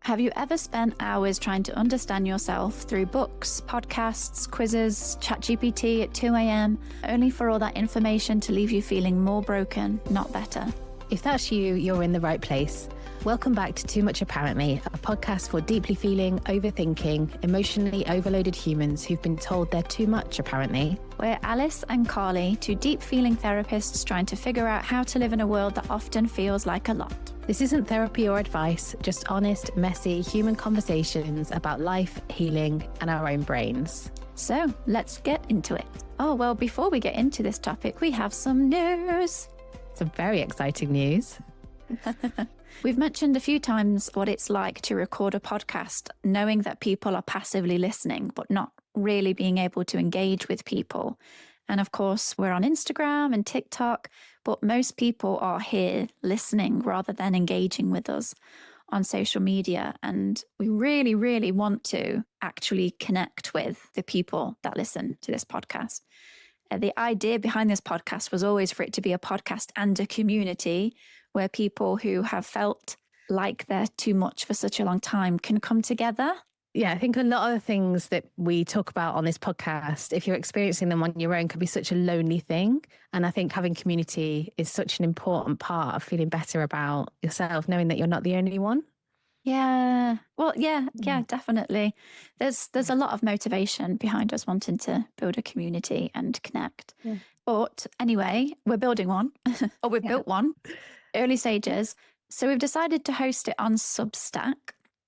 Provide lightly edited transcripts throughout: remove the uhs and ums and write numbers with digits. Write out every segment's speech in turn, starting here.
Have you ever spent hours trying to understand yourself through books, podcasts, quizzes, ChatGPT at 2 a.m., only for all that information to leave you feeling more broken, not better? If that's you, you're in the right place. Welcome back to Too Much Apparently, a podcast for deeply feeling, overthinking, emotionally overloaded humans who've been told they're too much, apparently. We're Alice and Carly, two deep feeling therapists trying to figure out how to live in a world that often feels like a lot. This isn't therapy or advice, just honest, messy, human conversations about life, healing, and our own brains. So let's get into it. Oh, well, before we get into this topic, we have some news. Some very exciting news. We've mentioned a few times what it's like to record a podcast, knowing that people are passively listening, but not really being able to engage with people. And of course, we're on Instagram and TikTok, but most people are here listening rather than engaging with us on social media. And we really, really want to actually connect with the people that listen to this podcast. The idea behind this podcast was always for it to be a podcast and a community where people who have felt like they're too much for such a long time can come together. Yeah, I think a lot of the things that we talk about on this podcast, if you're experiencing them on your own, can be such a lonely thing. And I think having community is such an important part of feeling better about yourself, knowing that you're not the only one. Yeah. Well, yeah, definitely. There's a lot of motivation behind us wanting to build a community and connect. Yeah. But anyway, we're building one, or we've built one, early stages. So we've decided to host it on Substack.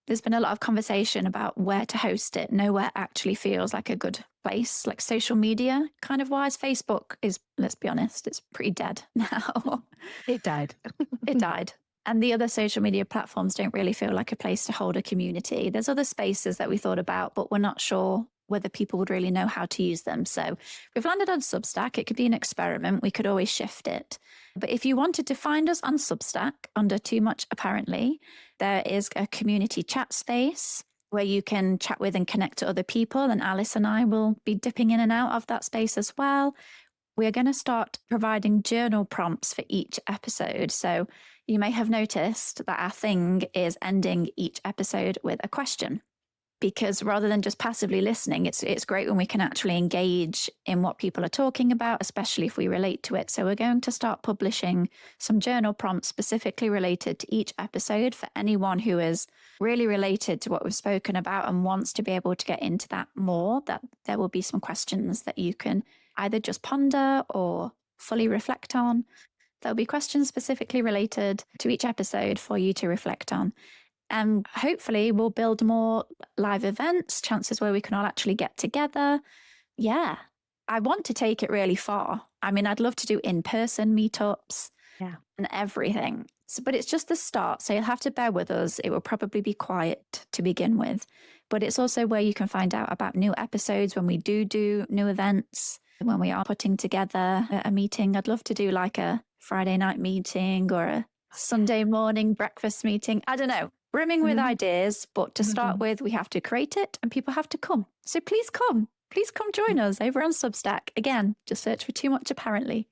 There's been a lot of conversation about where to host it. Nowhere actually feels like a good place, like social media kind of wise. Facebook is, let's be honest, it's pretty dead now. It died. It died. And the other social media platforms don't really feel like a place to hold a community. There's other spaces that we thought about, but we're not sure whether people would really know how to use them. So we've landed on Substack. It could be an experiment. We could always shift it. But if you wanted to find us on Substack under Too Much Apparently, there is a community chat space where you can chat with and connect to other people. And Alice and I will be dipping in and out of that space as well. We're going to start providing journal prompts for each episode. So you may have noticed that our thing is ending each episode with a question. Because rather than just passively listening, it's great when we can actually engage in what people are talking about, especially if we relate to it. So we're going to start publishing some journal prompts specifically related to each episode for anyone who is really related to what we've spoken about and wants to be able to get into that more. That there will be some questions that you can either just ponder or fully reflect on. There'll be questions specifically related to each episode for you to reflect on. And hopefully we'll build more live events, chances where we can all actually get together. Yeah, I want to take it really far. I mean, I'd love to do in-person meetups and everything. So, but it's just the start. So you'll have to bear with us. It will probably be quiet to begin with. But it's also where you can find out about new episodes when we do new events, when we are putting together a meeting. I'd love to do like a Friday night meeting or a Sunday morning breakfast meeting. I don't know. Brimming with ideas, but to start with, we have to create it and people have to come. So please come join us over on Substack. Again, just search for Too Much Apparently.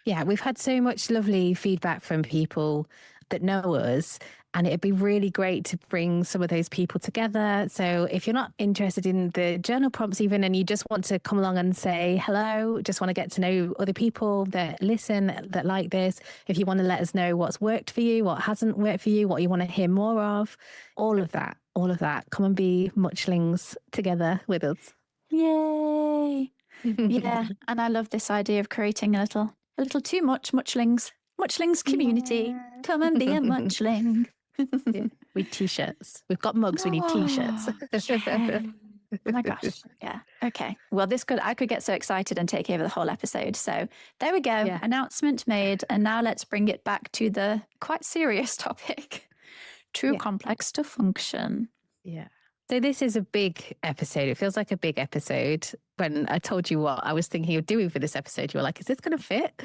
Yeah, we've had so much lovely feedback from people that know us, and it'd be really great to bring some of those people together. So if you're not interested in the journal prompts even, and you just want to come along and say hello, just want to get to know other people that listen, that like this, if you want to let us know what's worked for you, what hasn't worked for you, what you want to hear more of, all of that, come and be muchlings together with us. Yay. Yeah, and I love this idea of creating a little too much muchlings community. Yeah. Come and be a muchling. With t-shirts. We've got mugs, we need t-shirts. Oh my gosh. Yeah. Okay. Well, I could get so excited and take over the whole episode. So there we go. Yeah. Announcement made. And now let's bring it back to the quite serious topic. Too complex to function. Yeah. So this is a big episode. It feels like a big episode. When I told you what I was thinking of doing for this episode, you were like, is this going to fit?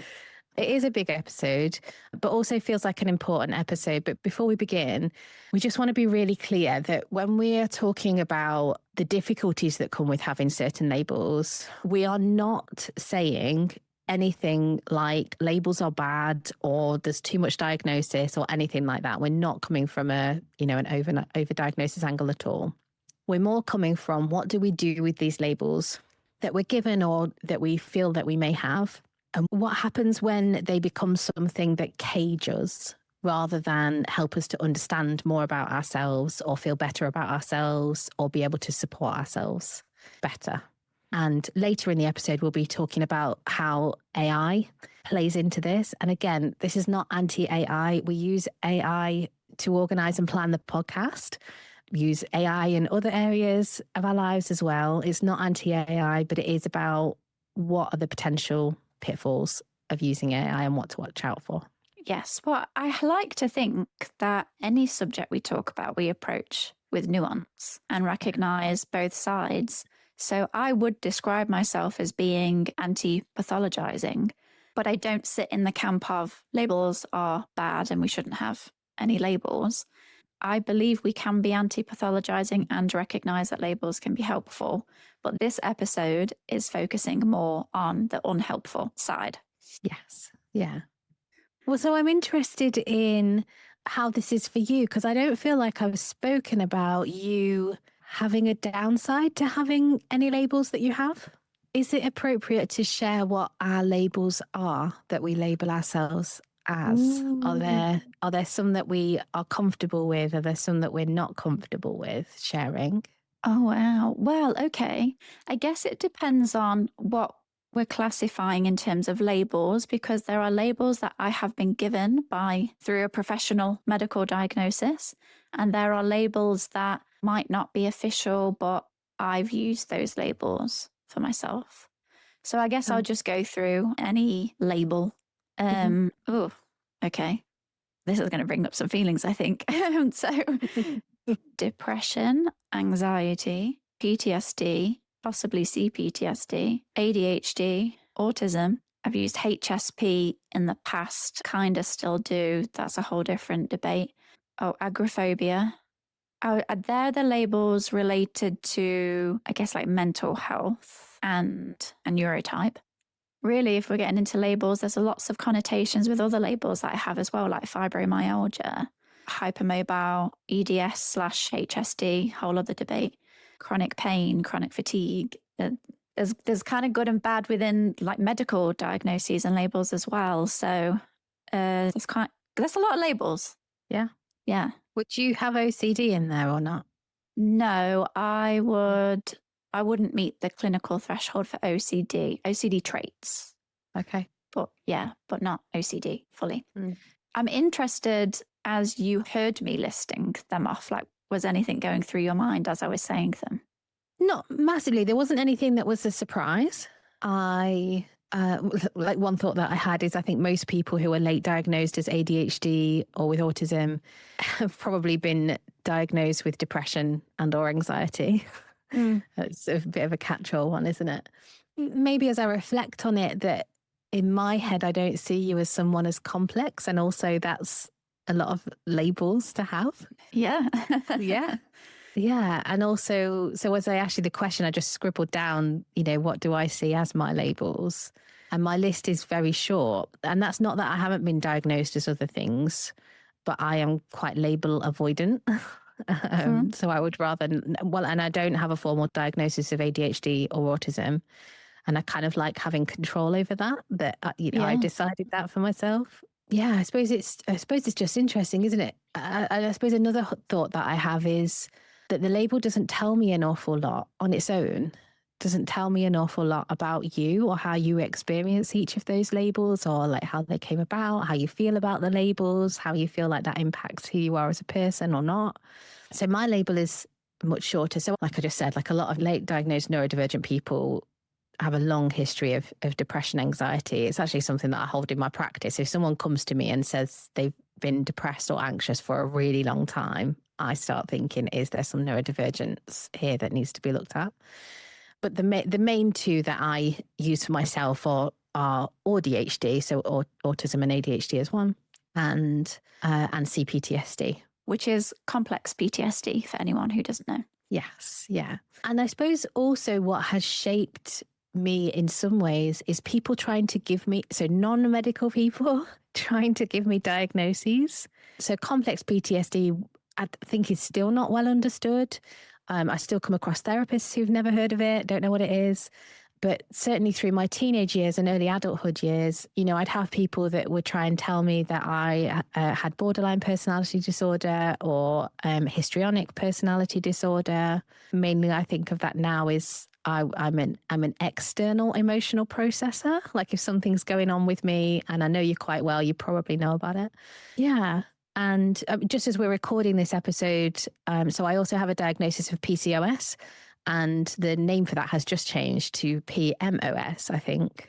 It is a big episode, but also feels like an important episode. But before we begin, we just want to be really clear that when we are talking about the difficulties that come with having certain labels, we are not saying anything like labels are bad or there's too much diagnosis or anything like that. We're not coming from an over diagnosis angle at all. We're more coming from what do we do with these labels that we're given or that we feel that we may have, and what happens when they become something that cage us rather than help us to understand more about ourselves or feel better about ourselves or be able to support ourselves better. And later in the episode, we'll be talking about how AI plays into this. And again, this is not anti-AI. We use AI to organize and plan the podcast. We use AI in other areas of our lives as well. It's not anti-AI, but it is about what are the potential pitfalls of using AI and what to watch out for. Yes. Well, I like to think that any subject we talk about, we approach with nuance and recognize both sides. So I would describe myself as being anti-pathologizing, but I don't sit in the camp of labels are bad and we shouldn't have any labels. I believe we can be anti-pathologizing and recognize that labels can be helpful. But this episode is focusing more on the unhelpful side. Yes. Yeah. Well, so I'm interested in how this is for you, because I don't feel like I've spoken about you having a downside to having any labels that you have. Is it appropriate to share what our labels are that we label ourselves as? Are there some that we are comfortable with? Are there some that we're not comfortable with sharing? Oh, wow. Well, okay. I guess it depends on what we're classifying in terms of labels, because there are labels that I have been given through a professional medical diagnosis, and there are labels that might not be official, but I've used those labels for myself. So I guess I'll just go through any label. Oh, okay. This is going to bring up some feelings, I think. So depression, anxiety, PTSD, possibly CPTSD, ADHD, autism. I've used HSP in the past, kind of still do. That's a whole different debate. Oh, agoraphobia. Oh, they're the labels related to, I guess, like mental health and a neurotype. Really, if we're getting into labels, there's lots of connotations with other labels that I have as well, like fibromyalgia, hypermobile, EDS/HSD, whole other debate, chronic pain, chronic fatigue. There's kind of good and bad within like medical diagnoses and labels as well. So there's a lot of labels. Yeah. Yeah. Would you have OCD in there or not? No, I wouldn't meet the clinical threshold for OCD traits. Okay. But not OCD fully. I'm interested, as you heard me listing them off, like, was anything going through your mind as I was saying them? Not massively. There wasn't anything that was a surprise. Like one thought that I had is I think most people who are late diagnosed as ADHD or with autism have probably been diagnosed with depression and or anxiety. It's a bit of a catch-all one, isn't it? Maybe as I reflect on it, that in my head, I don't see you as someone as complex. And also that's a lot of labels to have. Yeah. Yeah. Yeah. And also, so as I asked you the question, I just scribbled down, what do I see as my labels? And my list is very short. And that's not that I haven't been diagnosed as other things, but I am quite label avoidant. So I would rather, and I don't have a formal diagnosis of ADHD or autism. And I kind of like having control over that I decided that for myself. Yeah, I suppose it's just interesting, isn't it? I suppose another thought that I have is that the label doesn't tell me an awful lot on its own, doesn't tell me an awful lot about you or how you experience each of those labels, or like how they came about, how you feel about the labels, how you feel like that impacts who you are as a person or not. So my label is much shorter. So like I just said, like a lot of late diagnosed neurodivergent people have a long history of depression, anxiety. It's actually something that I hold in my practice. If someone comes to me and says they've been depressed or anxious for a really long time, I start thinking, is there some neurodivergence here that needs to be looked at? But the main two that I use for myself are ADHD, so autism and ADHD as one, and CPTSD. Which is complex PTSD for anyone who doesn't know. Yes, yeah. And I suppose also what has shaped me in some ways is people trying to give me, so non-medical people trying to give me diagnoses. So complex PTSD, I think, is still not well understood. I still come across therapists who've never heard of it, don't know what it is. But certainly through my teenage years and early adulthood years, I'd have people that would try and tell me that I had borderline personality disorder or histrionic personality disorder. Mainly, I think of that now as I'm an external emotional processor. Like if something's going on with me, and I know you quite well, you probably know about it. Yeah. And just as we're recording this episode, so I also have a diagnosis of PCOS. And the name for that has just changed to PMOS, I think.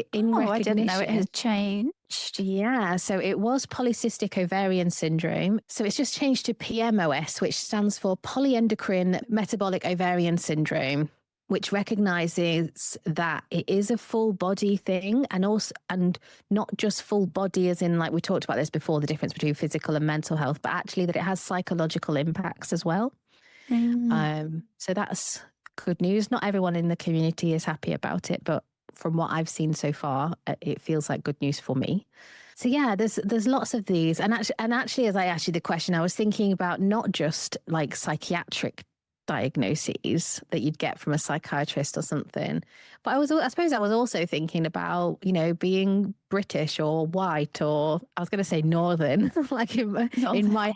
In recognition. I didn't know it has changed. Yeah, so it was polycystic ovarian syndrome. So it's just changed to PMOS, which stands for polyendocrine metabolic ovarian syndrome, which recognizes that it is a full body thing, and not just full body as in, like we talked about this before, the difference between physical and mental health, but actually that it has psychological impacts as well. So that's good news. Not everyone in the community is happy about it, but from what I've seen so far, it feels like good news for me. So yeah, there's lots of these, and actually, as I asked you the question, I was thinking about not just like psychiatric diagnoses that you'd get from a psychiatrist or something, but I suppose I was also thinking about being British or white, or I was going to say northern. Like in my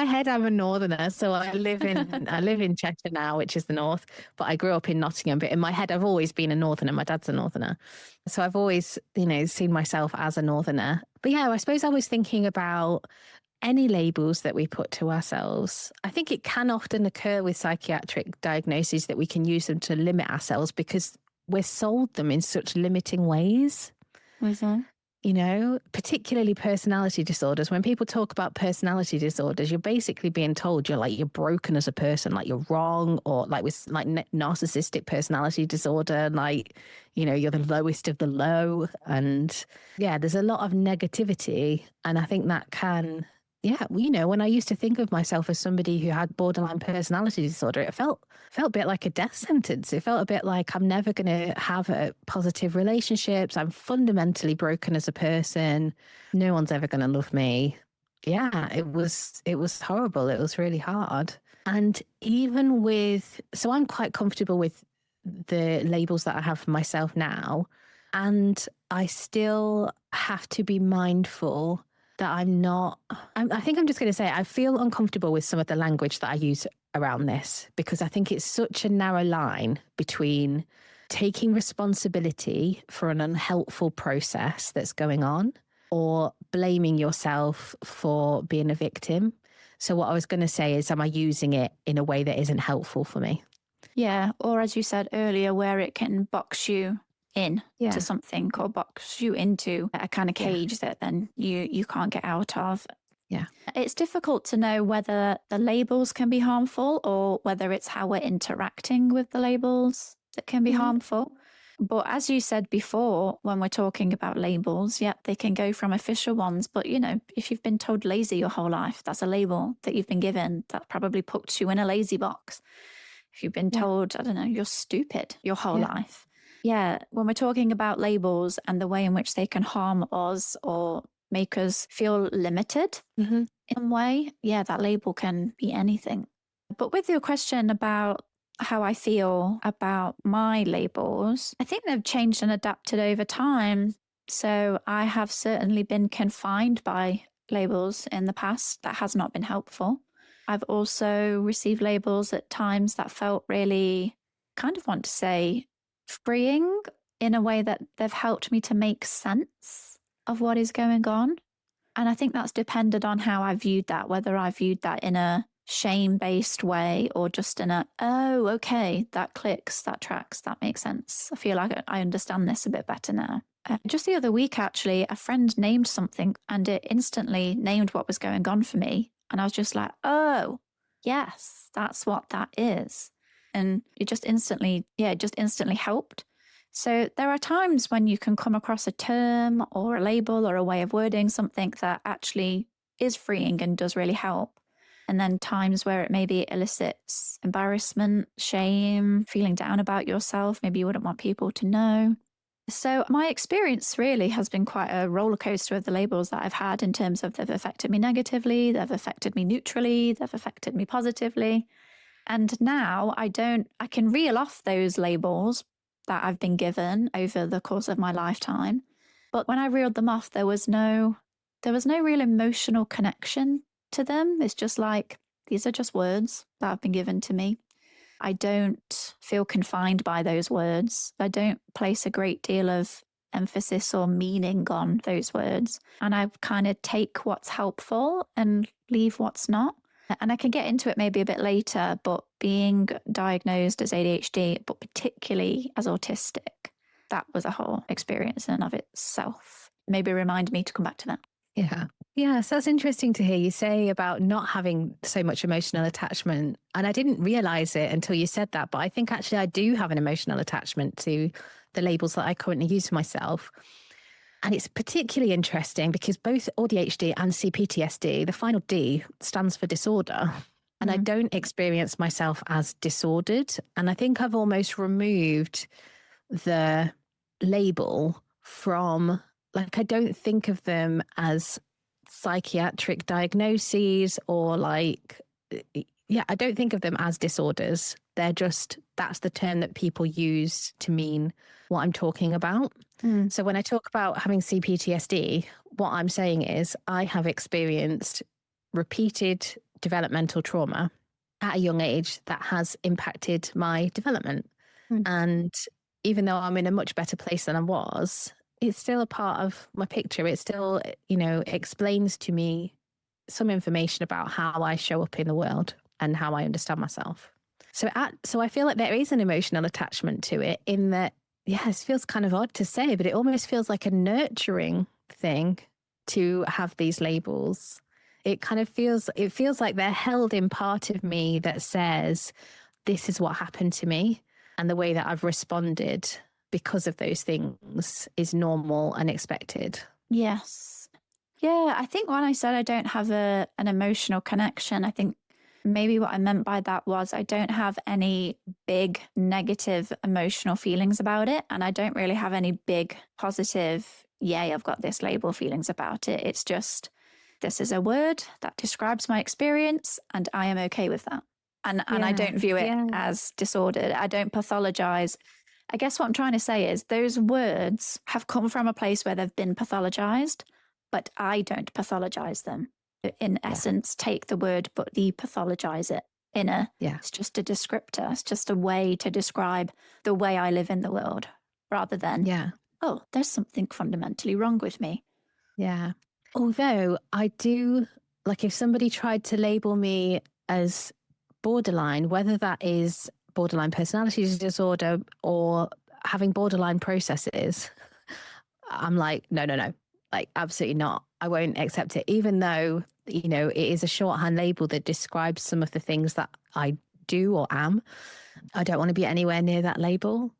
head I'm a northerner, so I live in Cheshire now, which is the north, but I grew up in Nottingham. But in my head I've always been a northerner. My dad's a northerner, so I've always seen myself as a northerner. But yeah, I suppose I was thinking about any labels that we put to ourselves. I think it can often occur with psychiatric diagnoses that we can use them to limit ourselves because we're sold them in such limiting ways. Particularly personality disorders. When people talk about personality disorders, you're basically being told you're broken as a person, like you're wrong, or like with like narcissistic personality disorder, like, you're the lowest of the low. And yeah, there's a lot of negativity. And I think that can, when I used to think of myself as somebody who had borderline personality disorder, it felt a bit like a death sentence. It felt a bit like I'm never going to have positive relationships. I'm fundamentally broken as a person. No one's ever going to love me. Yeah, it was horrible. It was really hard. And so I'm quite comfortable with the labels that I have for myself now. And I still have to be mindful that I think I'm just going to say I feel uncomfortable with some of the language that I use around this, because I think it's such a narrow line between taking responsibility for an unhelpful process that's going on or blaming yourself for being a victim. So what I was going to say is, am I using it in a way that isn't helpful for me? Yeah, or as you said earlier, where it can box you in to something or box you into a kind of cage that then you can't get out of. Yeah. It's difficult to know whether the labels can be harmful or whether it's how we're interacting with the labels that can be harmful. But as you said before, when we're talking about labels, they can go from official ones. But, if you've been told lazy your whole life, that's a label that you've been given that probably puts you in a lazy box. If you've been told, I don't know, you're stupid your whole life. Yeah, when we're talking about labels and the way in which they can harm us or make us feel limited in a way, that label can be anything. But with your question about how I feel about my labels, I think they've changed and adapted over time. So I have certainly been confined by labels in the past. That has not been helpful. I've also received labels at times that felt really, kind of want to say, freeing in a way that they've helped me to make sense of what is going on. And I think that's depended on how I viewed that, whether I viewed that in a shame-based way or just in oh, okay, that clicks, that tracks, that makes sense. I feel like I understand this a bit better now. Just the other week, actually, a friend named something and it instantly named what was going on for me. And I was just like, oh, yes, that's what that is. And it just instantly helped. So there are times when you can come across a term or a label or a way of wording something that actually is freeing and does really help. And then times where it maybe elicits embarrassment, shame, feeling down about yourself. Maybe you wouldn't want people to know. So my experience really has been quite a roller coaster of the labels that I've had in terms of they've affected me negatively, they've affected me neutrally, they've affected me positively. And now I can reel off those labels that I've been given over the course of my lifetime. But when I reeled them off, there was no real emotional connection to them. It's just like, these are just words that have been given to me. I don't feel confined by those words. I don't place a great deal of emphasis or meaning on those words. And I kind of take what's helpful and leave what's not. And I can get into it maybe a bit later, but being diagnosed as ADHD, but particularly as autistic, that was a whole experience in and of itself. Maybe remind me to come back to that. Yeah. Yeah. So that's interesting to hear you say about not having so much emotional attachment. And I didn't realize it until you said that. But I think actually I do have an emotional attachment to the labels that I currently use for myself. And it's particularly interesting because both ADHD and CPTSD, the final D stands for disorder. And I don't experience myself as disordered. And I think I've almost removed the label from, like, I don't think of them as psychiatric diagnoses or like, yeah, I don't think of them as disorders. They're just, that's the term that people use to mean what I'm talking about. So when I talk about having CPTSD, what I'm saying is I have experienced repeated developmental trauma at a young age that has impacted my development. And even though I'm in a much better place than I was, it's still a part of my picture. It still, explains to me some information about how I show up in the world and how I understand myself. So I feel like there is an emotional attachment to it in that, yeah, it feels kind of odd to say, but it almost feels like a nurturing thing to have these labels. It feels like they're held in part of me that says, this is what happened to me. And the way that I've responded because of those things is normal and expected. Yes. Yeah, I think when I said I don't have an emotional connection, I think maybe what I meant by that was I don't have any big negative emotional feelings about it. And I don't really have any big positive, yay, I've got this label feelings about it. It's just, this is a word that describes my experience and I am okay with that. And I don't view it as disordered. I don't pathologize. I guess what I'm trying to say is those words have come from a place where they've been pathologized, but I don't pathologize them. In essence, take the word, but depathologize it it's just a descriptor. It's just a way to describe the way I live in the world rather than, oh, there's something fundamentally wrong with me. Yeah. Although I do, like, if somebody tried to label me as borderline, whether that is borderline personality disorder or having borderline processes, I'm like, no, like, absolutely not. I won't accept it, even though, it is a shorthand label that describes some of the things that I do or am. I don't want to be anywhere near that label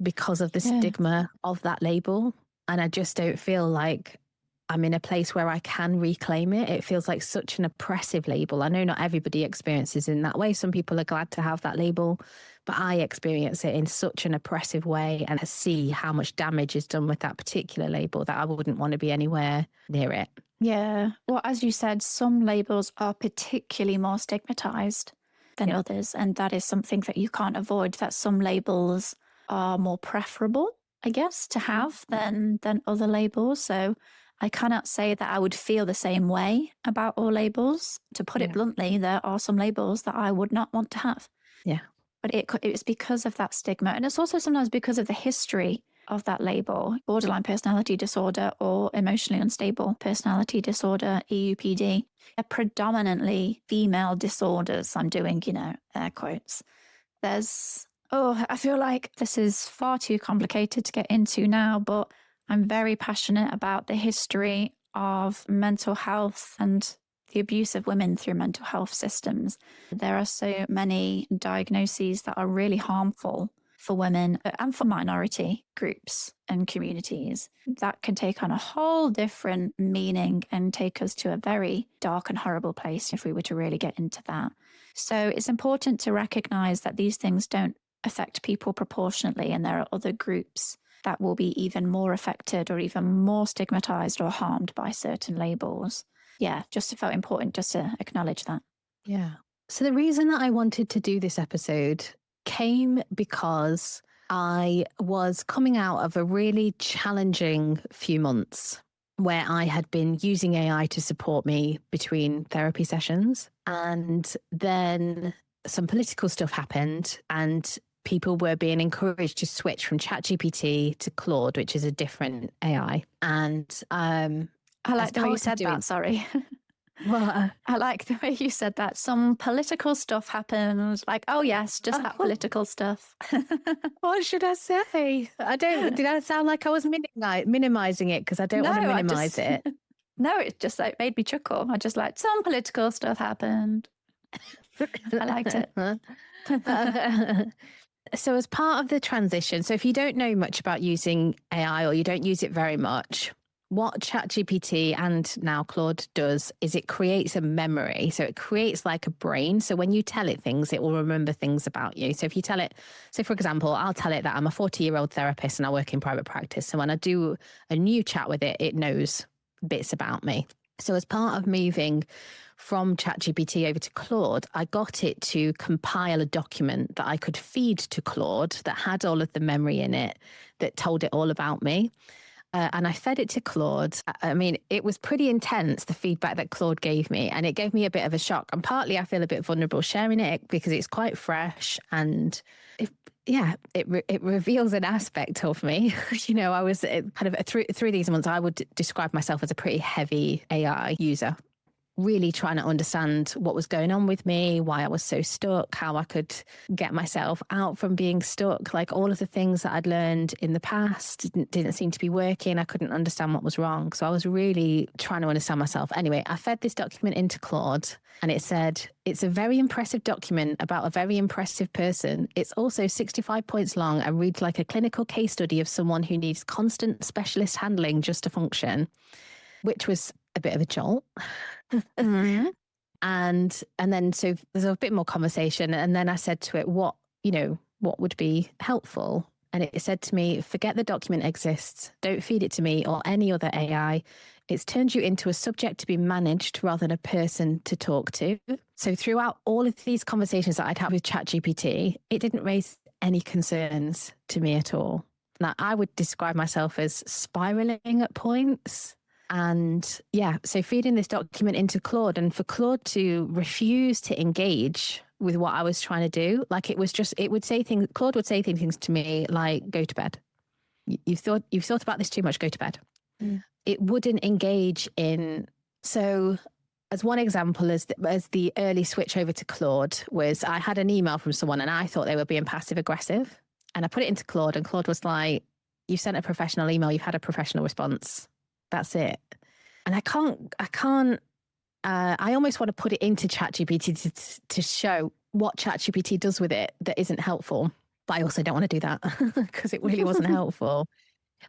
because of the stigma of that label. And I just don't feel like I'm in a place where I can reclaim it. It feels like such an oppressive label. I know not everybody experiences in that way. Some people are glad to have that label, but I experience it in such an oppressive way and I see how much damage is done with that particular label that I wouldn't want to be anywhere near it. Yeah. Well, as you said, some labels are particularly more stigmatized than others. And that is something that you can't avoid, that some labels are more preferable, I guess, to have than other labels. So I cannot say that I would feel the same way about all labels. To put it bluntly, there are some labels that I would not want to have. Yeah. But it's because of that stigma. And it's also sometimes because of the history of that label, borderline personality disorder or emotionally unstable personality disorder, EUPD. They're predominantly female disorders. I'm doing, air quotes. I feel like this is far too complicated to get into now, but I'm very passionate about the history of mental health and the abuse of women through mental health systems. There are so many diagnoses that are really harmful for women and for minority groups and communities. That can take on a whole different meaning and take us to a very dark and horrible place if we were to really get into that. So it's important to recognize that these things don't affect people proportionately, and there are other groups that will be even more affected or even more stigmatized or harmed by certain labels. Yeah, just felt important just to acknowledge that. Yeah. So the reason that I wanted to do this episode came because I was coming out of a really challenging few months where I had been using AI to support me between therapy sessions. And then some political stuff happened, and people were being encouraged to switch from ChatGPT to Claude, which is a different AI. And I like the way you said that. Sorry. Well, I like the way you said that. Some political stuff happens. Like, oh yes, just that political stuff. What should I say? Did I sound like I was minimizing it? Because I don't want to minimize it. No, it just like made me chuckle. I just like some political stuff happened. I liked it. So as part of the transition, so if you don't know much about using AI or you don't use it very much, what ChatGPT and now Claude does is it creates a memory. So it creates like a brain. So when you tell it things, it will remember things about you. So if you tell it, so for example, I'll tell it that I'm a 40-year-old therapist and I work in private practice. So when I do a new chat with it, it knows bits about me. So as part of moving from ChatGPT over to Claude, I got it to compile a document that I could feed to Claude that had all of the memory in it, that told it all about me. And I fed it to Claude. I mean, it was pretty intense, the feedback that Claude gave me. And it gave me a bit of a shock. And partly I feel a bit vulnerable sharing it because it's quite fresh. And it reveals an aspect of me. I was kind of through these months, I would describe myself as a pretty heavy AI user, really trying to understand what was going on with me, why I was so stuck, how I could get myself out from being stuck. Like all of the things that I'd learned in the past didn't seem to be working. I couldn't understand what was wrong. So I was really trying to understand myself. Anyway, I fed this document into Claude and it said, it's a very impressive document about a very impressive person. It's also 65 points long and reads like a clinical case study of someone who needs constant specialist handling just to function, which was a bit of a jolt. Mm-hmm. And then so there's a bit more conversation. And then I said to it, what would be helpful? And it said to me, forget the document exists. Don't feed it to me or any other AI. It's turned you into a subject to be managed rather than a person to talk to. So throughout all of these conversations that I'd had with ChatGPT, it didn't raise any concerns to me at all. Now, I would describe myself as spiraling at points. And yeah, so feeding this document into Claude, and for Claude to refuse to engage with what I was trying to do, like Claude would say things to me like, go to bed. You've thought about this too much, go to bed. Mm. It wouldn't engage in. So as one example, as the early switch over to Claude was, I had an email from someone and I thought they were being passive aggressive. And I put it into Claude and Claude was like, you sent a professional email, you've had a professional response. That's it. And I almost want to put it into ChatGPT to show what ChatGPT does with it that isn't helpful. But I also don't want to do that because it really wasn't helpful.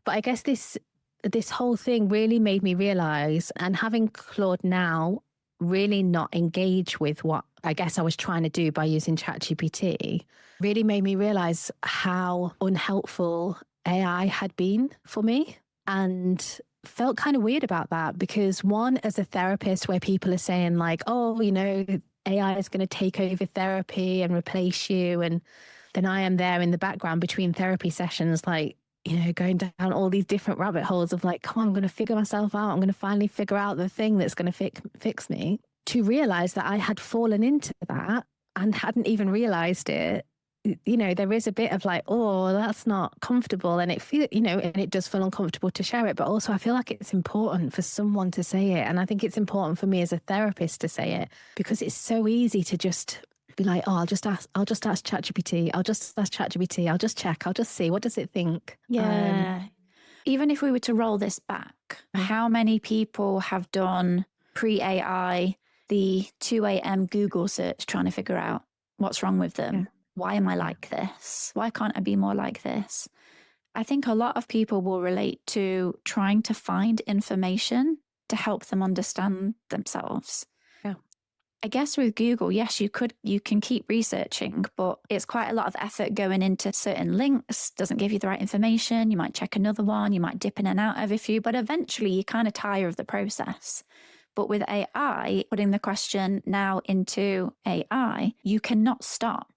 But I guess this whole thing really made me realize, and having Claude now really not engage with what I guess I was trying to do by using ChatGPT, really made me realize how unhelpful AI had been for me. And felt kind of weird about that because one, as a therapist, where people are saying like, oh, AI is going to take over therapy and replace you. And then I am there in the background between therapy sessions, like, going down all these different rabbit holes of like, come on, I'm going to figure myself out. I'm going to finally figure out the thing that's going to fix me. To realize that I had fallen into that and hadn't even realized it. There is a bit of like, oh, that's not comfortable. And and it does feel uncomfortable to share it. But also I feel like it's important for someone to say it. And I think it's important for me as a therapist to say it because it's so easy to just be like, oh, I'll just ask ChatGPT. I'll just ask ChatGPT. I'll just check. I'll just see. What does it think? Yeah. Even if we were to roll this back, how many people have done pre-AI, the 2 a.m. Google search trying to figure out what's wrong with them? why am I like this? Why can't I be more like this? I think a lot of people will relate to trying to find information to help them understand themselves. Yeah. I guess with Google, yes, you can keep researching, but it's quite a lot of effort going into certain links, doesn't give you the right information. You might check another one, you might dip in and out of a few, but eventually you kind of tire of the process. But with AI, putting the question now into AI, you cannot stop.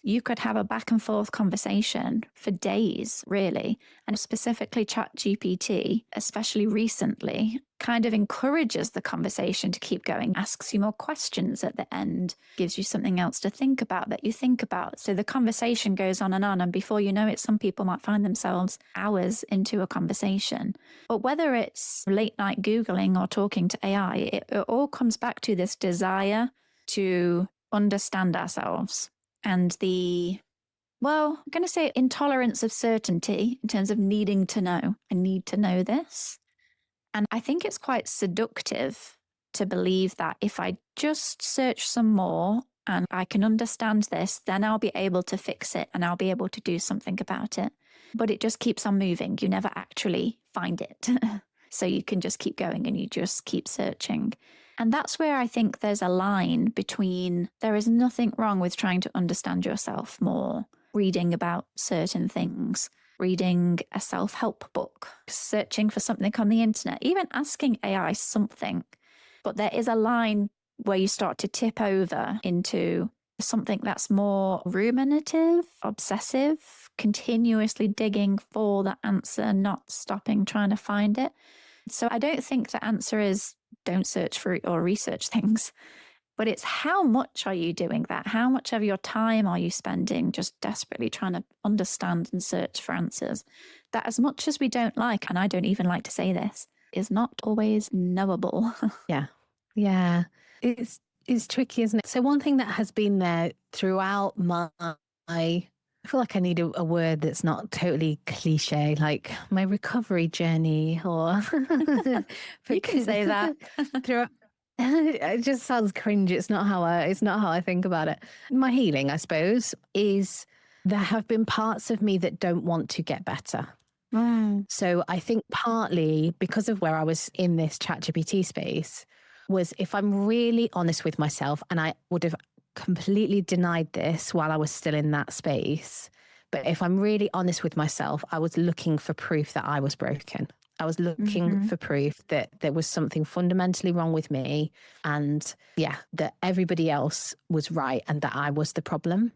You could have a back and forth conversation for days, really. And specifically ChatGPT, especially recently, kind of encourages the conversation to keep going, asks you more questions at the end, gives you something else to think about that you think about. So the conversation goes on. And before you know it, some people might find themselves hours into a conversation. But whether it's late night Googling or talking to AI, it all comes back to this desire to understand ourselves. And I'm going to say intolerance of certainty in terms of needing to know. I need to know this. And I think it's quite seductive to believe that if I just search some more and I can understand this, then I'll be able to fix it and I'll be able to do something about it. But it just keeps on moving. You never actually find it. So you can just keep going and you just keep searching. And that's where I think there's a line between there is nothing wrong with trying to understand yourself more, reading about certain things, reading a self-help book, searching for something on the internet, even asking AI something. But there is a line where you start to tip over into something that's more ruminative, obsessive, continuously digging for the answer, not stopping trying to find it. So I don't think the answer is don't search for it or research things, but it's how much are you doing that? How much of your time are you spending just desperately trying to understand and search for answers? That as much as we don't like, and I don't even like to say this, is not always knowable. Yeah. Yeah. It's tricky, isn't it? So one thing that has been there throughout I feel like I need a word that's not totally cliche, like my recovery journey, or You can say that. throughout. It just sounds cringe. It's not how I think about it. My healing, I suppose, is there have been parts of me that don't want to get better. So I think partly because of where I was in this ChatGPT space was if I'm really honest with myself, and I would have completely denied this while I was still in that space. But if I'm really honest with myself, I was looking for proof that I was broken. I was looking for proof that there was something fundamentally wrong with me and that everybody else was right and that I was the problem.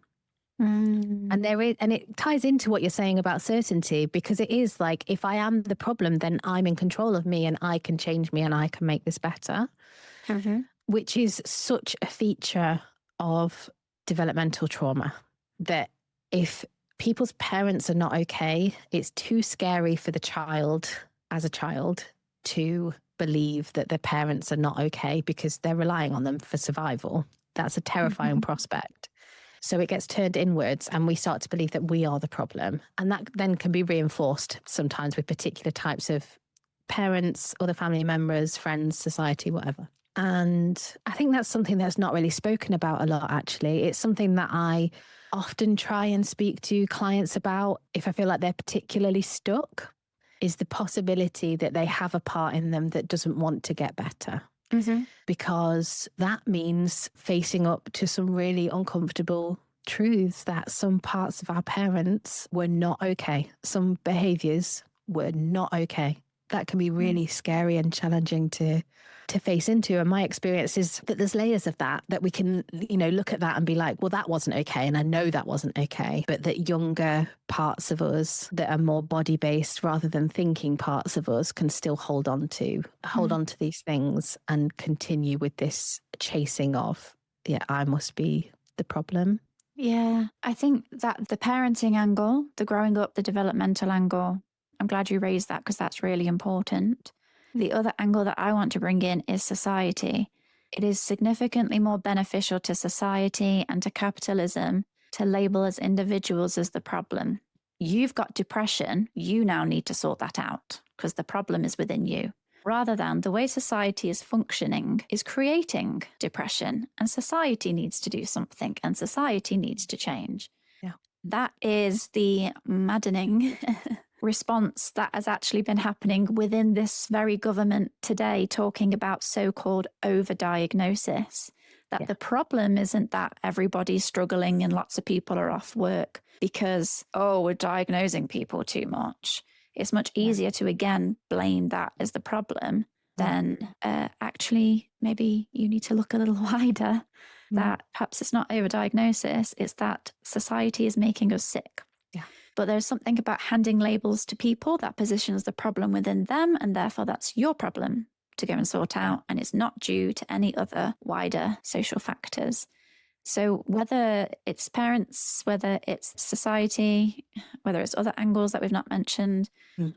And it ties into what you're saying about certainty, because it is like, if I am the problem, then I'm in control of me and I can change me and I can make this better, which is such a feature of developmental trauma, that if people's parents are not okay, it's too scary for the child as a child to believe that their parents are not okay because they're relying on them for survival. That's a terrifying prospect. So it gets turned inwards and we start to believe that we are the problem. And that then can be reinforced sometimes with particular types of parents, other family members, friends, society, whatever. And I think that's something that's not really spoken about a lot, actually. It's something that I often try and speak to clients about if I feel like they're particularly stuck, is the possibility that they have a part in them that doesn't want to get better. Because that means facing up to some really uncomfortable truths, that some parts of our parents were not okay. Some behaviors were not okay. That can be really scary and challenging to face into. And my experience is that there's layers of that we can, look at that and be like, well, that wasn't okay. And I know that wasn't okay. But that younger parts of us that are more body-based rather than thinking parts of us can still hold on to these things and continue with this chasing of, I must be the problem. Yeah, I think that the parenting angle, the growing up, the developmental angle, I'm glad you raised that because that's really important. The other angle that I want to bring in is society. It is significantly more beneficial to society and to capitalism to label as individuals as the problem. You've got depression, you now need to sort that out because the problem is within you. Rather than the way society is functioning is creating depression, and society needs to do something and society needs to change. That is the maddening response that has actually been happening within this very government today, talking about so-called overdiagnosis. That Yeah. the problem isn't that everybody's struggling and lots of people are off work because, oh, we're diagnosing people too much. It's much Yeah. easier to, again, blame that as the problem Mm. than actually maybe you need to look a little wider. That perhaps it's not overdiagnosis, it's that society is making us sick. Yeah. But there's something about handing labels to people that positions the problem within them, and therefore that's your problem to go and sort out, and it's not due to any other wider social factors. So whether it's parents, whether it's society, whether it's other angles that we've not mentioned, Mm.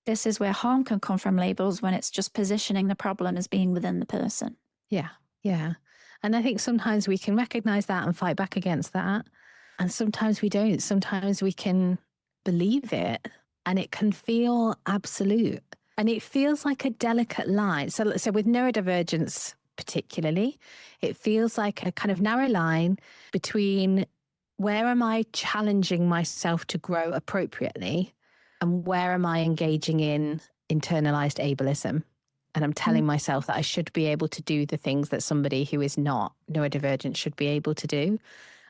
this is where harm can come from labels when it's just positioning the problem as being within the person. Yeah. Yeah. And I think sometimes we can recognize that and fight back against that. And sometimes we don't. Sometimes we can believe it and it can feel absolute. And it feels like a delicate line. So with neurodivergence, particularly, it feels like a kind of narrow line between where am I challenging myself to grow appropriately and where am I engaging in internalized ableism. And I'm telling myself that I should be able to do the things that somebody who is not neurodivergent should be able to do.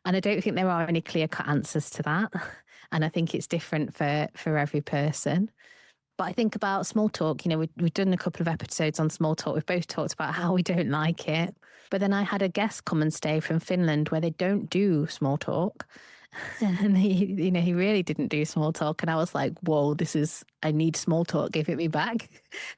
And I don't think there are any clear-cut answers to that. And I think it's different for every person. But I think about small talk, we've done a couple of episodes on small talk. We've both talked about how we don't like it. But then I had a guest come and stay from Finland where they don't do small talk. And he really didn't do small talk. And I was like, whoa, I need small talk. Give it me back.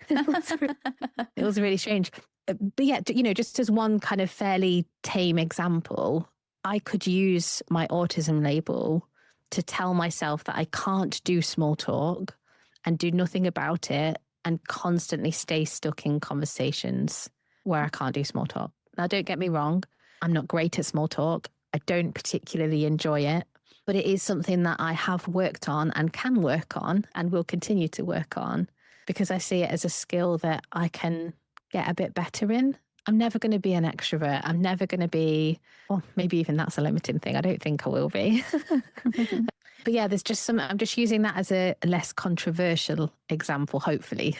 It was really strange. But yeah, just as one kind of fairly tame example, I could use my autism label to tell myself that I can't do small talk and do nothing about it and constantly stay stuck in conversations where I can't do small talk. Now, don't get me wrong. I'm not great at small talk. I don't particularly enjoy it, but it is something that I have worked on and can work on and will continue to work on because I see it as a skill that I can get a bit better in. I'm never going to be an extrovert. I'm never going to be, well, maybe even that's a limiting thing. I don't think I will be. But yeah, there's just I'm just using that as a less controversial example, hopefully.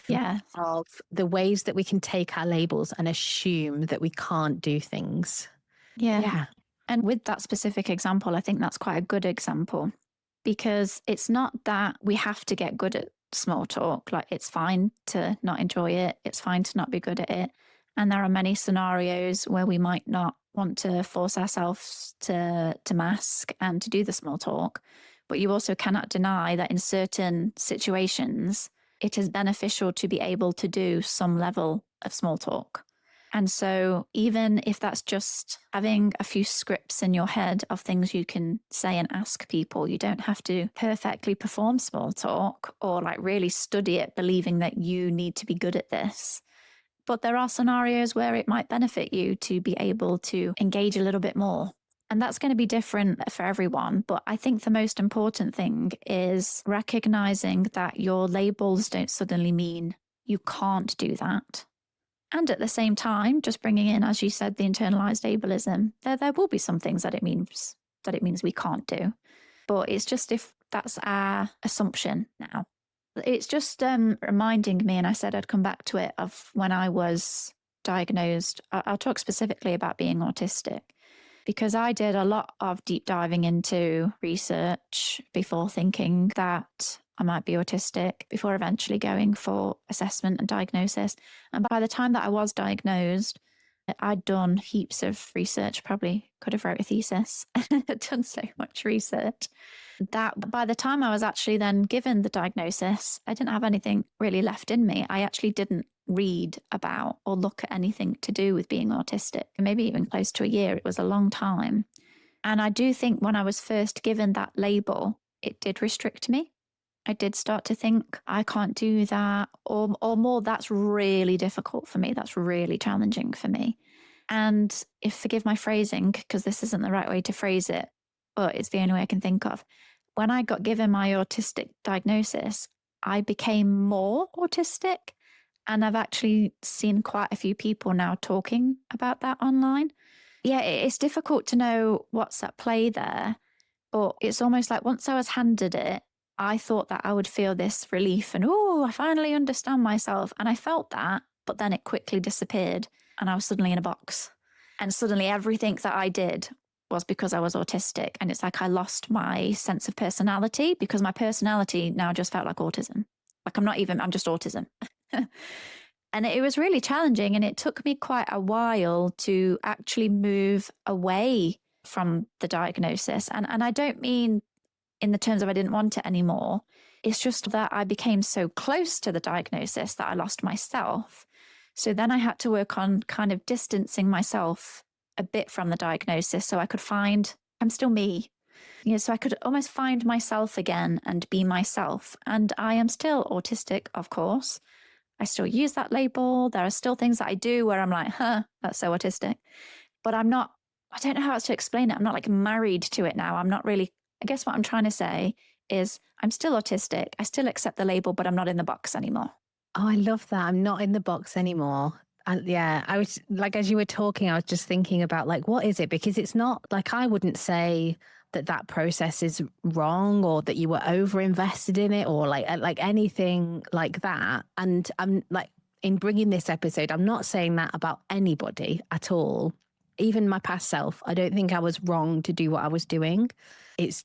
Yeah. Of the ways that we can take our labels and assume that we can't do things. Yeah. And with that specific example, I think that's quite a good example because it's not that we have to get good at small talk. Like it's fine to not enjoy it. It's fine to not be good at it. And there are many scenarios where we might not want to force ourselves to mask and to do the small talk. But you also cannot deny that in certain situations, it is beneficial to be able to do some level of small talk. And so even if that's just having a few scripts in your head of things you can say and ask people, you don't have to perfectly perform small talk or like really study it, believing that you need to be good at this. But there are scenarios where it might benefit you to be able to engage a little bit more. And that's going to be different for everyone. But I think the most important thing is recognizing that your labels don't suddenly mean you can't do that. And at the same time, just bringing in, as you said, the internalized ableism, there will be some things that it means we can't do. But it's just if that's our assumption now. It's just reminding me, and I said I'd come back to it, of when I was diagnosed. I'll talk specifically about being autistic because I did a lot of deep diving into research before thinking that I might be autistic, before eventually going for assessment and diagnosis. And by the time that I was diagnosed, I'd done heaps of research, probably could have wrote a thesis, done so much research that by the time I was actually then given the diagnosis, I didn't have anything really left in me. I actually didn't read about or look at anything to do with being autistic. Maybe even close to a year. It was a long time. And I do think when I was first given that label, it did restrict me. I did start to think, I can't do that, or more, that's really difficult for me. That's really challenging for me. And if forgive my phrasing, because this isn't the right way to phrase it, but it's the only way I can think of. When I got given my autistic diagnosis, I became more autistic. And I've actually seen quite a few people now talking about that online. Yeah, it's difficult to know what's at play there. But it's almost like once I was handed it, I thought that I would feel this relief and, oh, I finally understand myself. And I felt that, but then it quickly disappeared and I was suddenly in a box. And suddenly everything that I did was because I was autistic. And it's like I lost my sense of personality because my personality now just felt like autism. Like I'm just autism. And it was really challenging. And it took me quite a while to actually move away from the diagnosis. And I don't mean in the terms of I didn't want it anymore. It's just that I became so close to the diagnosis that I lost myself. So then I had to work on kind of distancing myself a bit from the diagnosis so I could find I'm still me. So I could almost find myself again and be myself. And I am still autistic, of course. I still use that label. There are still things that I do where I'm like, that's so autistic. But I don't know how else to explain it. I'm not like married to it now. I'm not really, I guess what I'm trying to say is I'm still autistic. I still accept the label, but I'm not in the box anymore. Oh, I love that. I'm not in the box anymore. And yeah, I was like, as you were talking, I was just thinking about like, what is it? Because it's not like I wouldn't say that process is wrong or that you were over invested in it or like anything like that. And I'm like, in bringing this episode, I'm not saying that about anybody at all. Even my past self, I don't think I was wrong to do what I was doing. It's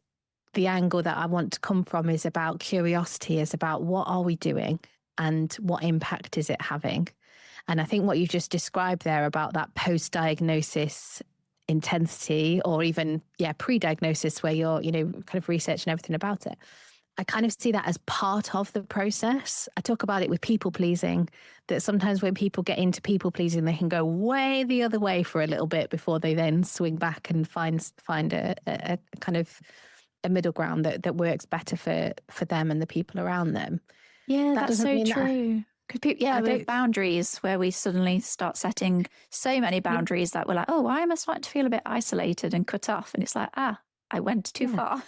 the angle that I want to come from is about curiosity, is about what are we doing and what impact is it having? And I think what you just described there about that post-diagnosis intensity or even, pre-diagnosis where you're, kind of researching everything about it. I kind of see that as part of the process. I talk about it with people pleasing, that sometimes when people get into people pleasing, they can go way the other way for a little bit before they then swing back and find a kind of a middle ground that works better for them and the people around them. Yeah, That that's doesn't so mean that true. Because with boundaries, where we suddenly start setting so many boundaries that we're like, oh, why am I starting to feel a bit isolated and cut off? And it's like, I went too far.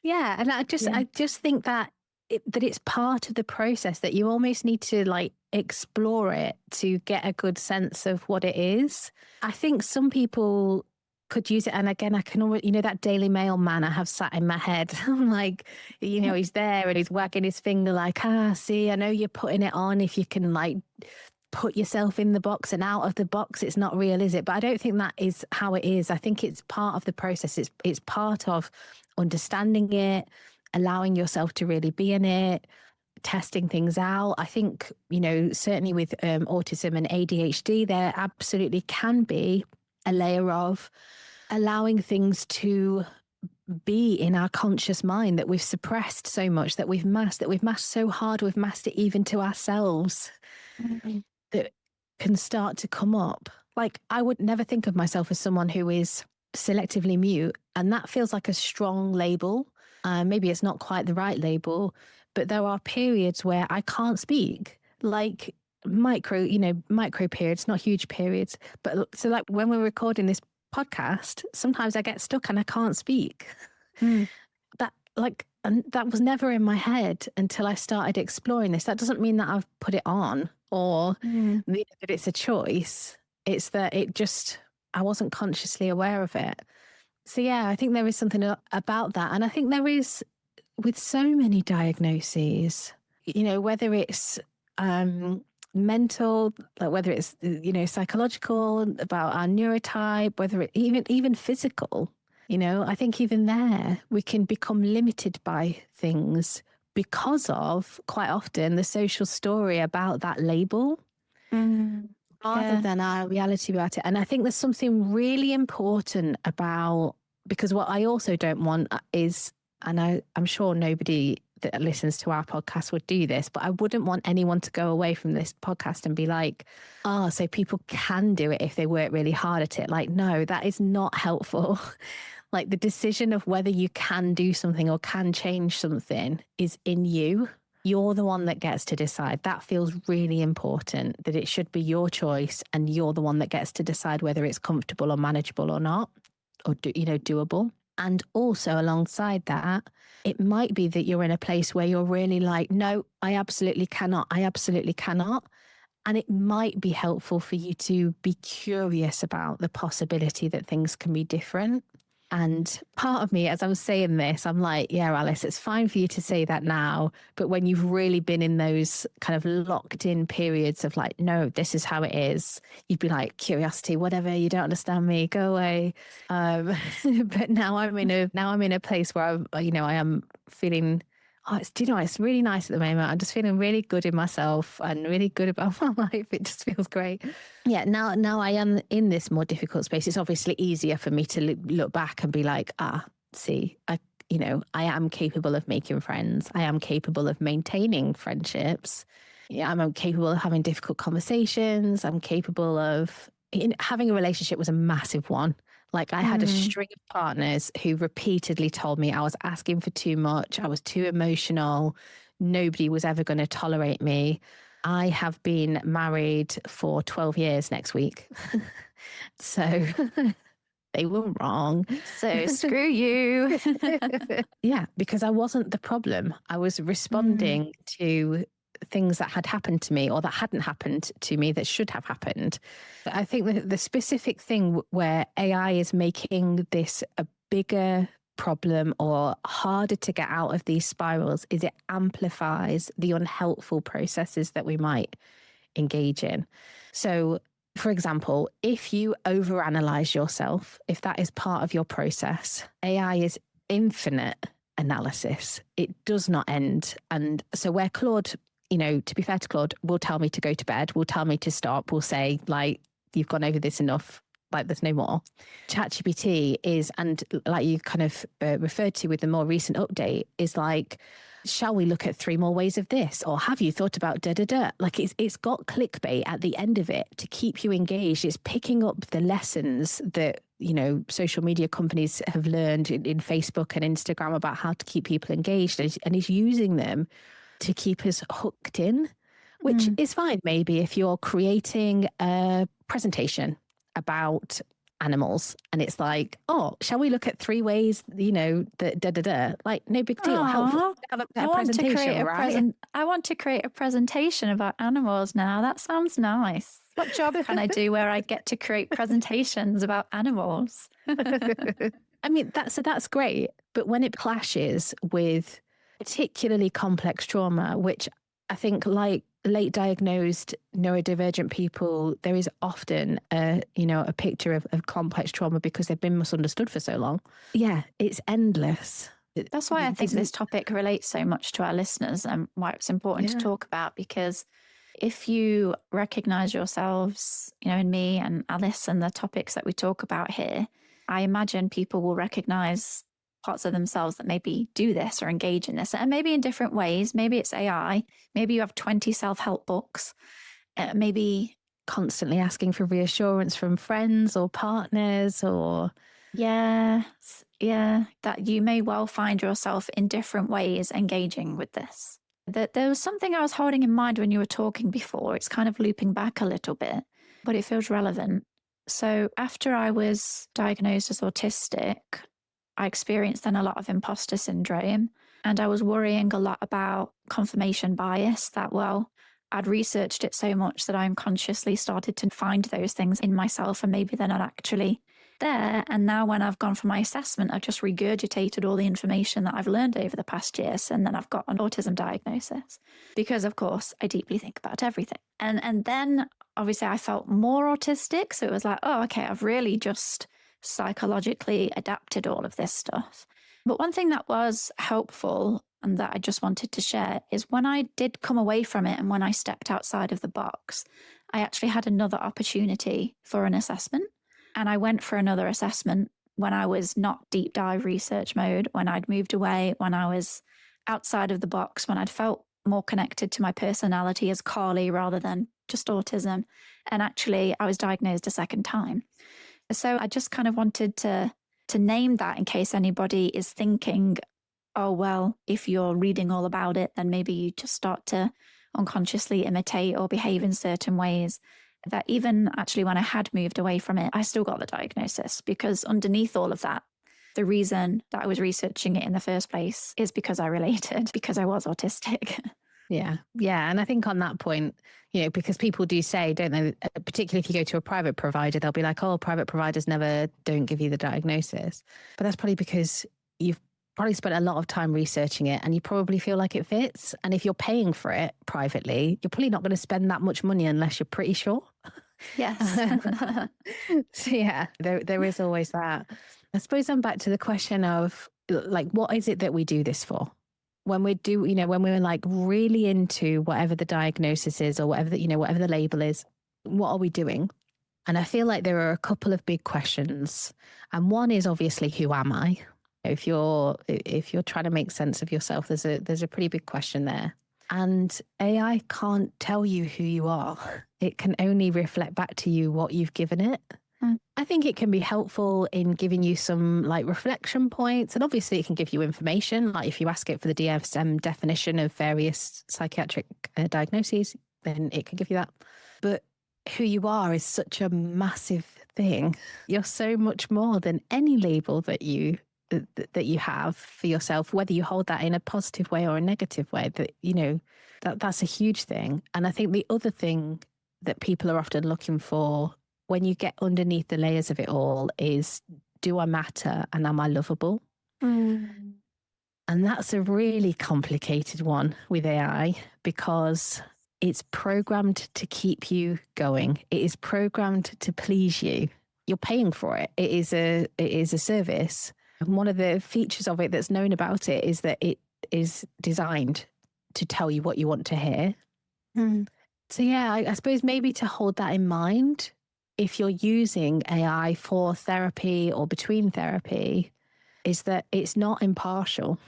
Yeah, and I just think that it's part of the process that you almost need to like explore it to get a good sense of what it is. I think some people could use it, and again, I can always, that Daily Mail man I have sat in my head. I'm like, he's there and he's wagging his finger like, see, I know you're putting it on if you can like put yourself in the box and out of the box. It's not real, is it? But I don't think that is how it is. I think it's part of the process. It's part of understanding it, allowing yourself to really be in it, testing things out. I think, certainly with autism and ADHD, there absolutely can be a layer of allowing things to be in our conscious mind that we've suppressed so much, that we've masked so hard, we've masked it even to ourselves. Mm-hmm. That can start to come up. Like I would never think of myself as someone who is selectively mute, and that feels like a strong label. Maybe it's not quite the right label, but there are periods where I can't speak, like micro periods, not huge periods. But so like when we're recording this podcast, sometimes I get stuck and I can't speak. And that was never in my head until I started exploring this. That doesn't mean that I've put it on or that it's a choice. It's that I wasn't consciously aware of it. So yeah, I think there is something about that. And I think there is with so many diagnoses, whether it's mental, like whether it's, psychological, about our neurotype, whether it even physical. I think even there we can become limited by things because of quite often the social story about that label rather than our reality about it. And I think there's something really important about, because what I also don't want is, and I'm sure nobody that listens to our podcast would do this, but I wouldn't want anyone to go away from this podcast and be like, so people can do it if they work really hard at it. Like, no, that is not helpful. Like the decision of whether you can do something or can change something is in you. You're the one that gets to decide. That feels really important, that it should be your choice and you're the one that gets to decide whether it's comfortable or manageable or not, or doable. And also alongside that, it might be that you're in a place where you're really like, no, I absolutely cannot. I absolutely cannot. And it might be helpful for you to be curious about the possibility that things can be different. And part of me, as I was saying this, I'm like, yeah, Alice, it's fine for you to say that now. But when you've really been in those kind of locked in periods of like, no, this is how it is, you'd be like, curiosity, whatever, you don't understand me, go away. But now I'm in a place where I am feeling, it's really nice at the moment. I'm just feeling really good in myself and really good about my life. It just feels great. Yeah, now I am in this more difficult space. It's obviously easier for me to look back and be like, see, I am capable of making friends. I am capable of maintaining friendships. Yeah, I'm capable of having difficult conversations. I'm capable of having a relationship was a massive one. Like I had a string of partners who repeatedly told me I was asking for too much. I was too emotional. Nobody was ever going to tolerate me. I have been married for 12 years next week. So they were wrong. So screw you. Yeah, because I wasn't the problem. I was responding to things that had happened to me or that hadn't happened to me that should have happened. I think that the specific thing where AI is making this a bigger problem or harder to get out of these spirals is it amplifies the unhelpful processes that we might engage in. So, for example, if you overanalyze yourself, if that is part of your process, AI is infinite analysis. It does not end. And so where Claude, to be fair to Claude, will tell me to go to bed, will tell me to stop, will say, like, you've gone over this enough, like there's no more. ChatGPT is, and like you kind of referred to with the more recent update, is like, shall we look at 3 more ways of this? Or have you thought about da-da-da? Like it's got clickbait at the end of it to keep you engaged. It's picking up the lessons that, social media companies have learned in Facebook and Instagram about how to keep people engaged. And it's using them to keep us hooked in, which is fine maybe if you're creating a presentation about animals and it's like, oh, shall we look at 3 ways, that da-da-da, like no big deal. Helpful to have a better presentation, right? I want to create a presentation about animals now. That sounds nice. What job can I do where I get to create presentations about animals? I mean, that's great. But when it clashes with particularly complex trauma, which I think like late diagnosed neurodivergent people, there is often a picture of complex trauma because they've been misunderstood for so long. Yeah, it's endless. That's why I think this topic relates so much to our listeners and why it's important to talk about, because if you recognize yourselves, in me and Alice and the topics that we talk about here, I imagine people will recognize parts of themselves that maybe do this or engage in this, and maybe in different ways. Maybe it's AI. Maybe you have 20 self-help books. Maybe constantly asking for reassurance from friends or partners or... Yeah, that you may well find yourself in different ways engaging with this. There was something I was holding in mind when you were talking before. It's kind of looping back a little bit, but it feels relevant. So after I was diagnosed as autistic, I experienced then a lot of imposter syndrome, and I was worrying a lot about confirmation bias that, well, I'd researched it so much that I unconsciously started to find those things in myself and maybe they're not actually there. And now when I've gone for my assessment, I've just regurgitated all the information that I've learned over the past years. And then I've got an autism diagnosis because, of course, I deeply think about everything. And then obviously I felt more autistic. So it was like, oh, okay, I've really just psychologically adapted all of this stuff. But one thing that was helpful and that I just wanted to share is when I did come away from it and when I stepped outside of the box, I actually had another opportunity for an assessment. And I went for another assessment when I was not deep dive research mode, when I'd moved away, when I was outside of the box, when I'd felt more connected to my personality as Carly rather than just autism. And actually, I was diagnosed a second time. So I just kind of wanted to name that in case anybody is thinking, oh, well, if you're reading all about it, then maybe you just start to unconsciously imitate or behave in certain ways. That even actually when I had moved away from it, I still got the diagnosis, because underneath all of that, the reason that I was researching it in the first place is because I related, because I was autistic. Yeah. Yeah. And I think on that point, because people do say, don't they, particularly if you go to a private provider, they'll be like, oh, private providers never don't give you the diagnosis. But that's probably because you've probably spent a lot of time researching it and you probably feel like it fits. And if you're paying for it privately, you're probably not going to spend that much money unless you're pretty sure. Yes. So yeah, there is always that. I suppose I'm back to the question of like, what is it that we do this for? When when we're like really into whatever the diagnosis is or whatever whatever the label is, what are we doing? And I feel like there are a couple of big questions. And one is obviously, who am I? If you're trying to make sense of yourself, there's a pretty big question there. And AI can't tell you who you are. It can only reflect back to you what you've given it. I think it can be helpful in giving you some like reflection points. And obviously it can give you information. Like if you ask it for the DSM definition of various psychiatric diagnoses, then it can give you that. But who you are is such a massive thing. You're so much more than any label that you have for yourself, whether you hold that in a positive way or a negative way, that's a huge thing. And I think the other thing that people are often looking for when you get underneath the layers of it all is, do I matter and am I lovable? And that's a really complicated one with AI because it's programmed to keep you going. It is programmed to please you. You're paying for it. It is a service. And one of the features of it that's known about it is that it is designed to tell you what you want to hear. So yeah, I suppose maybe to hold that in mind, if you're using AI for therapy or between therapy, is that it's not impartial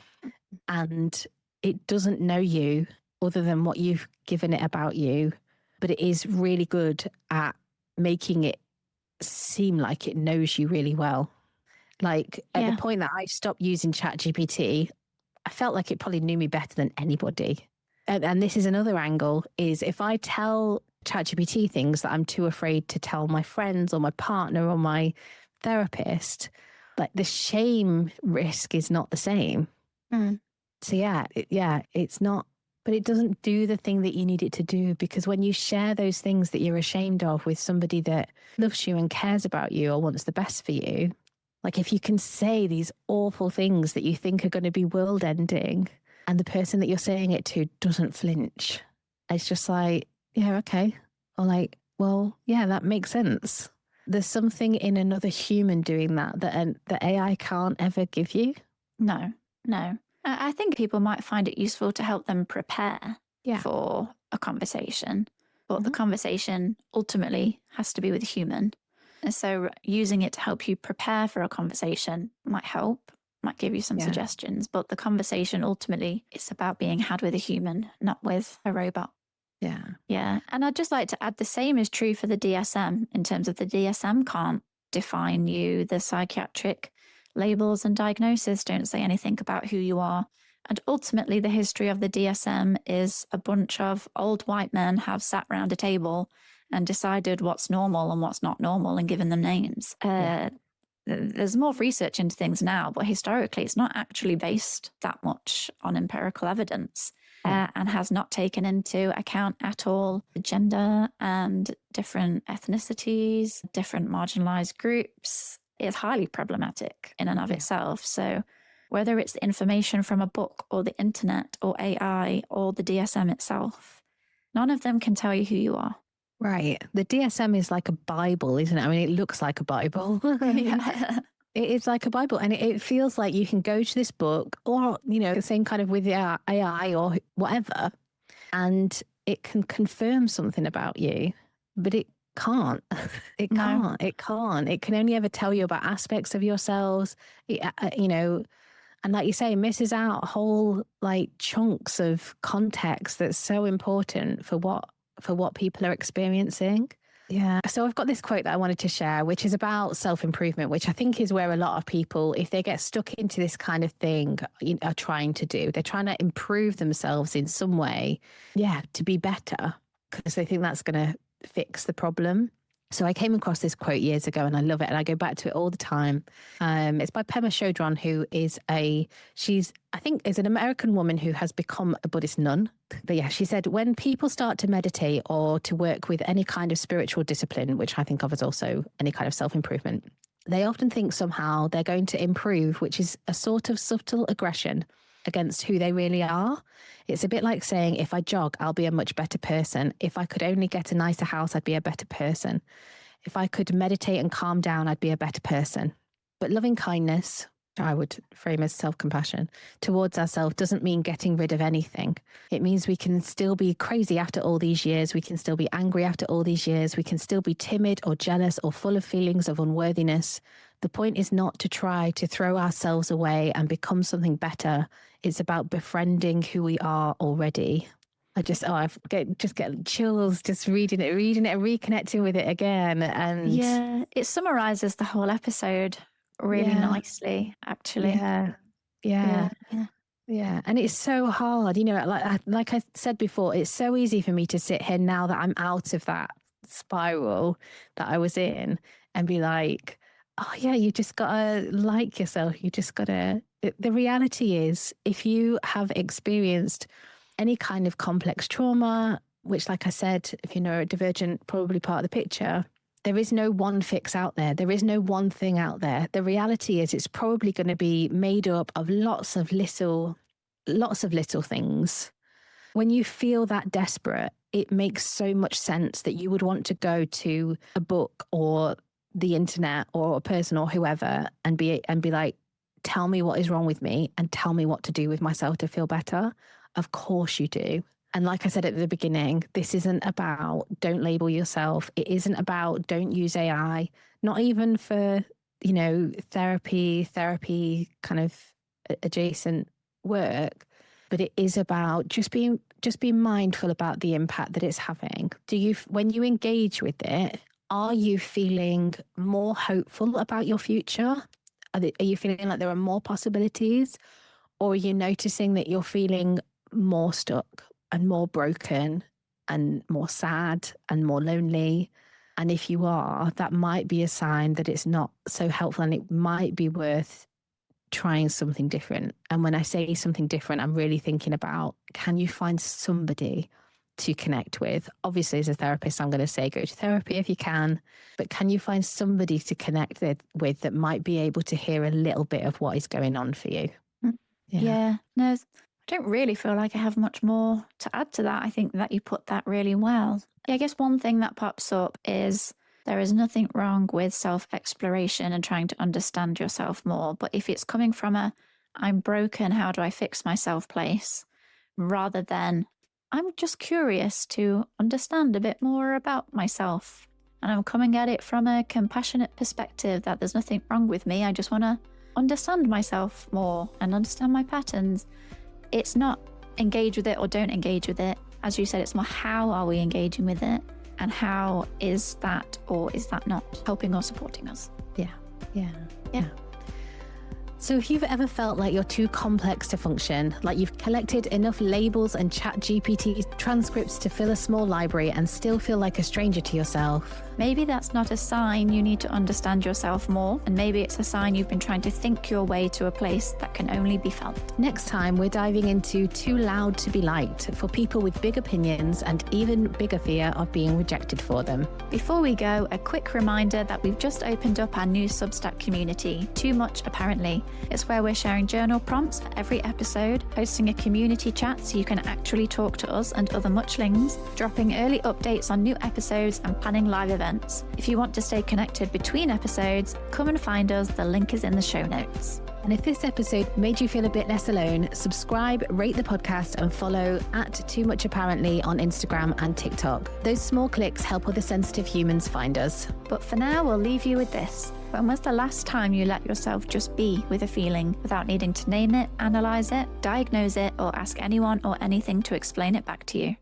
and it doesn't know you other than what you've given it about you, but it is really good at making it seem like it knows you really well. Like at the point that I stopped using ChatGPT, I felt like it probably knew me better than anybody. And this is another angle, is if I tell ChatGPT things that I'm too afraid to tell my friends or my partner or my therapist, like the shame risk is not the same. So it's not, but it doesn't do the thing that you need it to do, because when you share those things that you're ashamed of with somebody that loves you and cares about you or wants the best for you, like if you can say these awful things that you think are going to be world ending and the person that you're saying it to doesn't flinch, it's just like, yeah, okay. Or like, well, yeah, that makes sense. There's something in another human doing that the AI can't ever give you. No. I think people might find it useful to help them prepare for a conversation, but the conversation ultimately has to be with a human. And so using it to help you prepare for a conversation might help, might give you some suggestions, but the conversation ultimately is about being had with a human, not with a robot. Yeah. And I'd just like to add the same is true for the DSM in terms of the DSM can't define you. The psychiatric labels and diagnoses don't say anything about who you are. And ultimately, the history of the DSM is a bunch of old white men have sat around a table and decided what's normal and what's not normal and given them names. There's more research into things now, but historically, it's not actually based that much on empirical evidence and has not taken into account at all gender and different ethnicities, different marginalized groups. Is highly problematic in and of itself. So whether it's the information from a book or the internet or AI or the DSM itself, none of them can tell you who you are. Right. The DSM is like a Bible, isn't it? I mean, it looks like a Bible. It is like a Bible, and it feels like you can go to this book or, the same kind of with AI or whatever, and it can confirm something about you, but it can't. It can't. It can't. It can only ever tell you about aspects of yourselves, and like you say, misses out whole like chunks of context that's so important for what people are experiencing. Yeah. So I've got this quote that I wanted to share, which is about self-improvement, which I think is where a lot of people, if they get stuck into this kind of thing, are trying to do. They're trying to improve themselves in some way, to be better, because they think that's going to fix the problem. So I came across this quote years ago and I love it and I go back to it all the time. It's by Pema Chodron, who is I think is an American woman who has become a Buddhist nun. But yeah, she said, when people start to meditate or to work with any kind of spiritual discipline, which I think of as also any kind of self-improvement, they often think somehow they're going to improve, which is a sort of subtle aggression against who they really are. It's a bit like saying, if I jog, I'll be a much better person. If I could only get a nicer house, I'd be a better person. If I could meditate and calm down, I'd be a better person. But loving kindness, I would frame as self-compassion, towards ourselves doesn't mean getting rid of anything. It means we can still be crazy after all these years. We can still be angry after all these years. We can still be timid or jealous or full of feelings of unworthiness. The point is not to try to throw ourselves away and become something better. It's about befriending who we are already. I just get chills just reading it and reconnecting with it again. And yeah, it summarizes the whole episode really nicely, actually. Yeah. And it's so hard, like I said before, it's so easy for me to sit here now that I'm out of that spiral that I was in and be like, oh yeah, you just gotta like yourself. You just gotta, the reality is, if you have experienced any kind of complex trauma, which, like I said, if you're neurodivergent, probably part of the picture, there is no one fix out there. There is no one thing out there. The reality is it's probably going to be made up of lots of little things. When you feel that desperate, it makes so much sense that you would want to go to a book or the internet or a person or whoever and be like, tell me what is wrong with me and tell me what to do with myself to feel better. Of course you do. And like I said at the beginning, this isn't about don't label yourself. It isn't about don't use AI, not even for, therapy kind of adjacent work, but it is about just being mindful about the impact that it's having. When you engage with it, are you feeling more hopeful about your future? Are you feeling like there are more possibilities? Or are you noticing that you're feeling more stuck and more broken and more sad and more lonely? And if you are, that might be a sign that it's not so helpful and it might be worth trying something different. And when I say something different, I'm really thinking about, can you find somebody to connect with? Obviously, as a therapist, I'm going to say go to therapy if you can, but can you find somebody to connect with that might be able to hear a little bit of what is going on for you? Yeah. No, I don't really feel like I have much more to add to that. I think that you put that really well. I guess one thing that pops up is there is nothing wrong with self-exploration and trying to understand yourself more. But if it's coming from I'm broken, how do I fix myself place, rather than I'm just curious to understand a bit more about myself. And I'm coming at it from a compassionate perspective that there's nothing wrong with me. I just want to understand myself more and understand my patterns. It's not engage with it or don't engage with it. As you said, it's more how are we engaging with it and how is that or is that not helping or supporting us? Yeah. So if you've ever felt like you're too complex to function, like you've collected enough labels and ChatGPT transcripts to fill a small library and still feel like a stranger to yourself, maybe that's not a sign you need to understand yourself more, and maybe it's a sign you've been trying to think your way to a place that can only be felt. Next time, we're diving into Too Loud to Be Liked for people with big opinions and even bigger fear of being rejected for them. Before we go, a quick reminder that we've just opened up our new Substack community, Too Much Apparently. It's where we're sharing journal prompts for every episode, hosting a community chat so you can actually talk to us and other muchlings, dropping early updates on new episodes and planning live events. If you want to stay connected between episodes, come and find us. The link is in the show notes. And if this episode made you feel a bit less alone, subscribe, rate the podcast and follow @TooMuchApparently on Instagram and TikTok. Those small clicks help other sensitive humans find us. But for now, we'll leave you with this. When was the last time you let yourself just be with a feeling without needing to name it, analyze it, diagnose it, or ask anyone or anything to explain it back to you?